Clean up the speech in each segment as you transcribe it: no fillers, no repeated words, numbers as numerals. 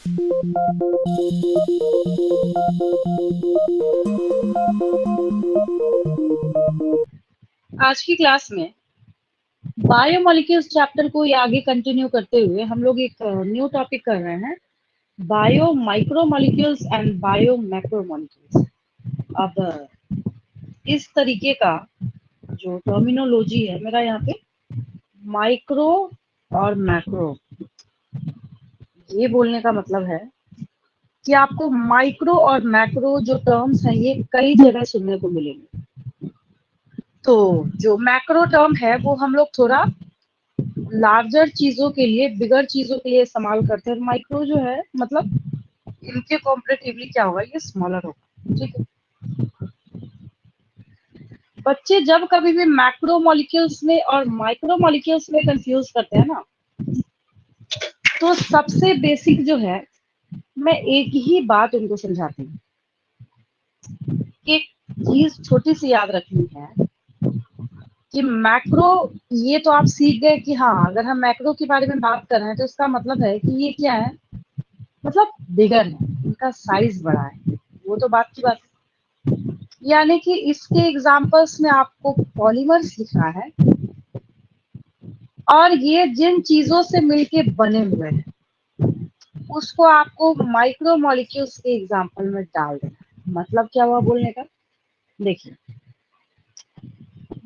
आज की क्लास में बायोमोलिक्यूल्स चैप्टर को ये आगे कंटिन्यू करते हुए हम लोग एक न्यू टॉपिक कर रहे हैं, bio micromolecules and bio macromolecules. अब इस तरीके का जो टर्मिनोलॉजी है मेरा यहाँ पे माइक्रो और मैक्रो, ये बोलने का मतलब है कि आपको माइक्रो और मैक्रो जो टर्म्स हैं ये कई जगह सुनने को मिलेंगे। तो जो मैक्रो टर्म है वो हम लोग थोड़ा लार्जर चीजों के लिए, बिगर चीजों के लिए इस्तेमाल करते हैं। माइक्रो जो है मतलब इनके कॉम्परेटिवली क्या होगा, ये स्मॉलर होगा। ठीक है बच्चे, जब कभी भी मैक्रो मॉलिक्यूल्स में और माइक्रो मॉलिक्यूल्स में कंफ्यूज करते हैं ना, तो सबसे बेसिक जो है मैं एक ही बात उनको समझाती हूँ। एक चीज छोटी सी याद रखनी है कि मैक्रो, ये तो आप सीख गए कि हाँ, अगर हम मैक्रो के बारे में बात कर रहे हैं तो इसका मतलब है कि ये क्या है, मतलब बिगर है, इनका साइज बड़ा है। वो तो बात की बात है। यानी कि इसके एग्जांपल्स में आपको पॉलीमर्स लिखना है और ये जिन चीजों से मिलके बने हुए हैं उसको आपको माइक्रो मॉलिक्यूल्स के एग्जांपल में डाल देना। मतलब क्या हुआ बोलने का, देखिए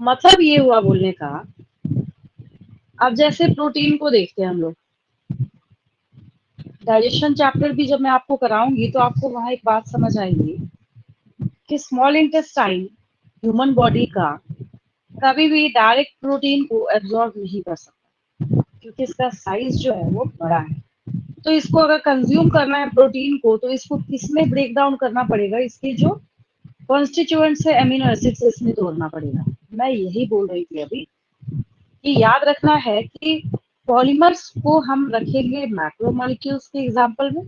मतलब ये हुआ बोलने का, अब जैसे प्रोटीन को देखते हैं हम लोग, डाइजेशन चैप्टर भी जब मैं आपको कराऊंगी तो आपको वहां एक बात समझ आएगी कि स्मॉल इंटेस्टाइन ह्यूमन बॉडी का कभी भी डायरेक्ट प्रोटीन को एब्जॉर्ब नहीं कर सकता, क्योंकि इसका साइज जो है वो बड़ा है। तो इसको अगर कंज्यूम करना है प्रोटीन को, तो इसको किसमें ब्रेक डाउन करना पड़ेगा, इसके जो कॉन्स्टिट्यूएंट्स है एमिनो एसिड से इसमें तोड़ना पड़ेगा। मैं यही बोल रही थी अभी कि याद रखना है कि पॉलीमर्स को हम रखेंगे मैक्रोमोलिक्यूल्स के एग्जांपल में,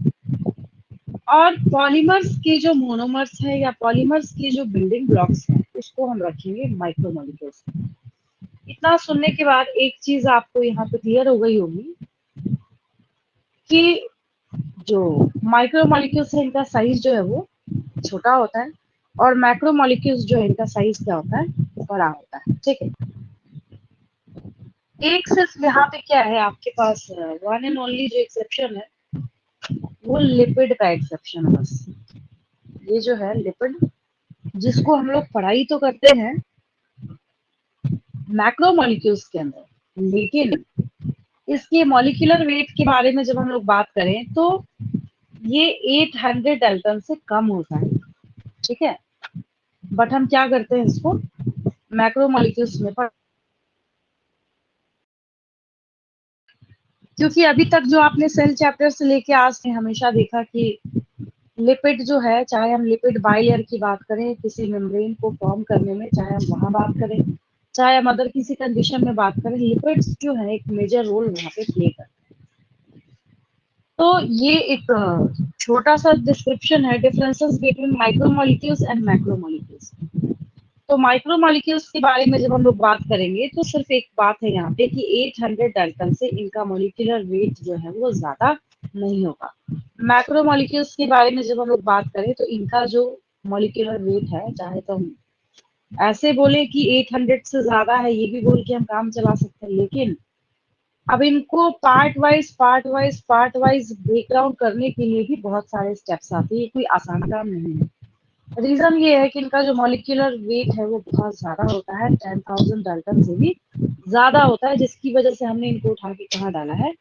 और पॉलीमर्स के जो मोनोमर्स है या पॉलीमर्स के जो बिल्डिंग ब्लॉक्स हैं उसको हम रखेंगे माइक्रोमोलिक्यूल्स। इतना सुनने के बाद एक चीज आपको यहाँ पे क्लियर हो गई होगी कि जो माइक्रोमोलिक्यूल्स है इनका साइज जो है वो छोटा होता है, और मैक्रोमोलिक्यूल्स जो है इनका साइज क्या होता है, बड़ा होता है। ठीक है, एक सिर्फ यहाँ पे क्या है आपके पास, वन एंड ओनली जो एक्सेप्शन है वो लिपिड का एक्सेप्शन है बस। ये जो है लिपिड, जिसको हम लोग पढ़ाई तो करते हैं मैक्रोमोलिक्यूल्स के अंदर, लेकिन इसके मॉलिक्यूलर वेट के बारे में जब हम लोग बात करें तो ये 800 डाल्टन से कम होता है। ठीक है, बट हम क्या करते हैं, इसको मैक्रोमोलिक्यूल्स में पढ़, क्योंकि अभी तक जो आपने सेल चैप्टर से लेके आज से हमेशा देखा कि लिपिड जो है, चाहे हम लिपिड बाइलेयर की बात करें किसी मेम्ब्रेन को फॉर्म करने में, चाहे हम वहां बात करें, चाहे हम अदर किसी कंडीशन में बात करें, लिपिड्स जो है एक मेजर रोल वहां पे प्ले करते हैं। तो ये एक छोटा सा डिस्क्रिप्शन है differences between micromolecules and macromolecules. तो माइक्रोमोलिक्यूल्स के बारे में जब हम लोग बात करेंगे तो सिर्फ एक बात है यहाँ पे कि 800 डाल्टन से इनका मॉलिक्यूलर वेट जो है वो ज्यादा नहीं होगा। मैक्रोमोलिक्यूल्स के बारे में जब हम लोग बात करें तो इनका जो मॉलिक्यूलर वेट है, चाहे तो हम ऐसे बोले कि 800 से ज्यादा है, ये भी बोल के हम काम चला सकते हैं, लेकिन अब इनको पार्ट वाइज ब्रेक डाउन करने के लिए भी बहुत सारे स्टेप्स आते हैं, ये कोई आसान काम नहीं है। रीजन ये है कि इनका जो मॉलिक्यूलर वेट है वो बहुत ज्यादा होता है, 10,000 डाल्टन से भी ज्यादा होता है, जिसकी वजह से हमने इनको उठा के कहाँ डाला है,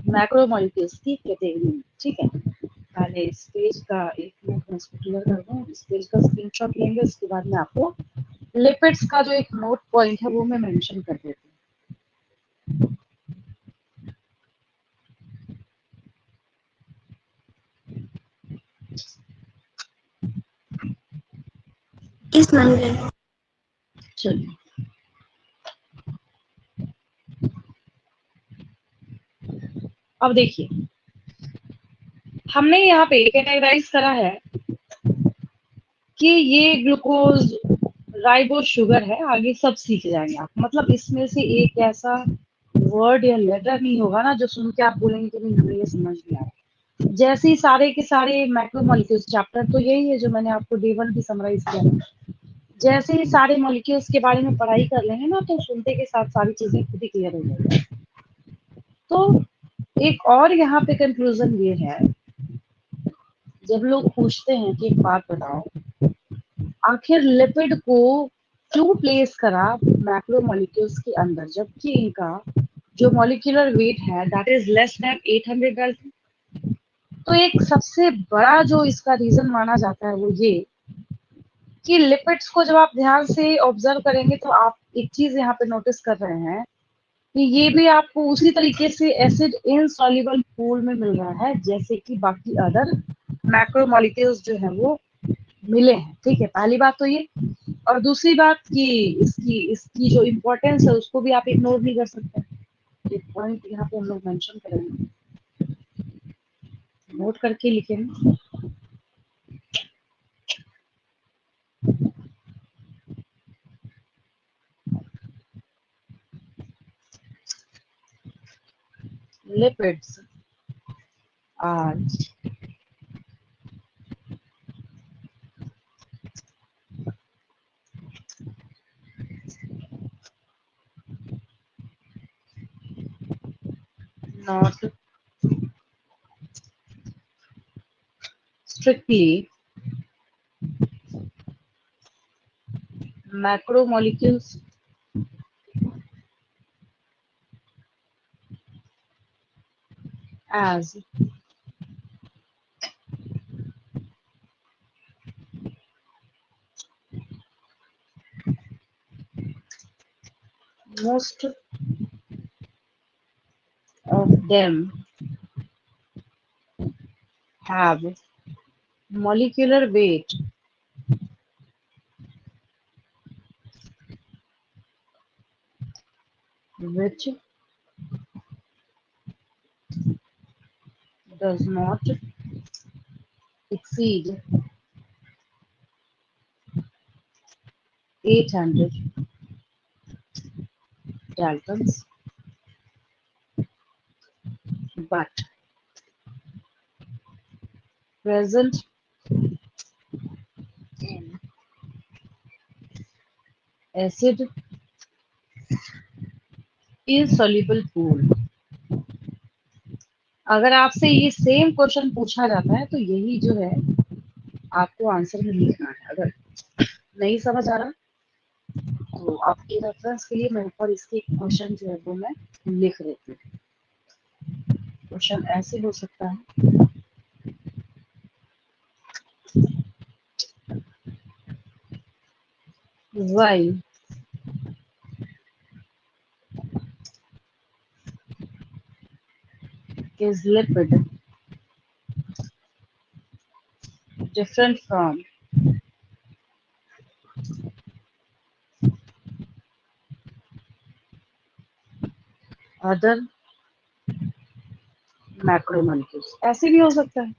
मैक्रो मॉलिक्यूल्स की कैटेगरी में। ठीक है, पहले इस पेज का एक मिनट में इसको क्लियर कर दूं, इस पेज का स्क्रीनशॉट लेंगे, उसके बाद में आपको लिपिड्स का जो एक नोट पॉइंट है वो मैं मेंशन कर देती हूँ। इस नंबर चलिए, अब देखिए हमने यहाँ पे कैटेगराइज करा है कि ये ग्लूकोज राइबोज शुगर है, आगे सब सीख जाएंगे आप। मतलब इसमें से एक ऐसा वर्ड या लेटर नहीं होगा ना जो सुन के आप बोलेंगे कि नहीं हमें ये समझ नहीं आ रहा। जैसे ही सारे के सारे मैक्रोमोलिक्यूल्स चैप्टर तो यही है जो मैंने आपको डे 1 की समराइज किया है। जैसे ही सारे मॉलिक्यूल्स के बारे में पढ़ाई कर लेंगे ना तो सुनते के साथ सारी चीजें खुद ही क्लियर हो जाएगी। तो एक और यहाँ पे कंक्लूजन ये है, जब लोग पूछते हैं कि एक बात बताओ, आखिर लिपिड को क्यों प्लेस करा मैक्रोमोलिक्यूल्स के अंदर जबकि इनका जो मॉलिक्यूलर वेट है that is less than 800 Dalton. तो एक सबसे बड़ा जो इसका रीजन माना जाता है वो ये कि लिपिड्स को जब आप ध्यान से ऑब्जर्व करेंगे तो आप एक चीज यहाँ पे नोटिस कर रहे हैं कि ये भी आपको उसी तरीके से एसिड इनसॉल्युबल पूल में मिल रहा है जैसे कि बाकी अदर मैक्रोमोलिक्यूल्स जो है वो मिले हैं। ठीक है, पहली बात तो ये। और दूसरी बात कि इसकी इसकी जो इम्पोर्टेंस है उसको भी आप इग्नोर नहीं कर सकते। एक पॉइंट यहाँ पे हम लोग मेंशन करेंगे, नोट करके लिखेंगे। Lipids are not strictly macromolecules as most of them have molecular weight which does not exceed 800 daltons, but present in acid insoluble pool। अगर आपसे ये सेम क्वेश्चन पूछा जाता है तो यही जो है आपको आंसर में लिखना है। अगर नहीं समझ आ रहा तो आपके रेफरेंस के लिए मैं ऊपर इसके क्वेश्चन जो है वो मैं लिख देती हूँ। क्वेश्चन ऐसे हो सकता है, why is lipid different from other macromolecules. ऐसे भी हो सकता है,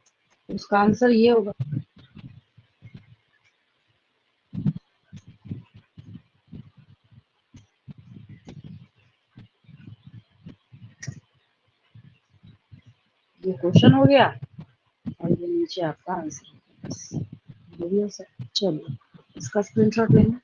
उसका आंसर ये होगा। ये क्वेश्चन हो गया और ये नीचे आपका आंसर। बस ये भी हो सकता है। चलिए इसका स्क्रीनशॉट लेना।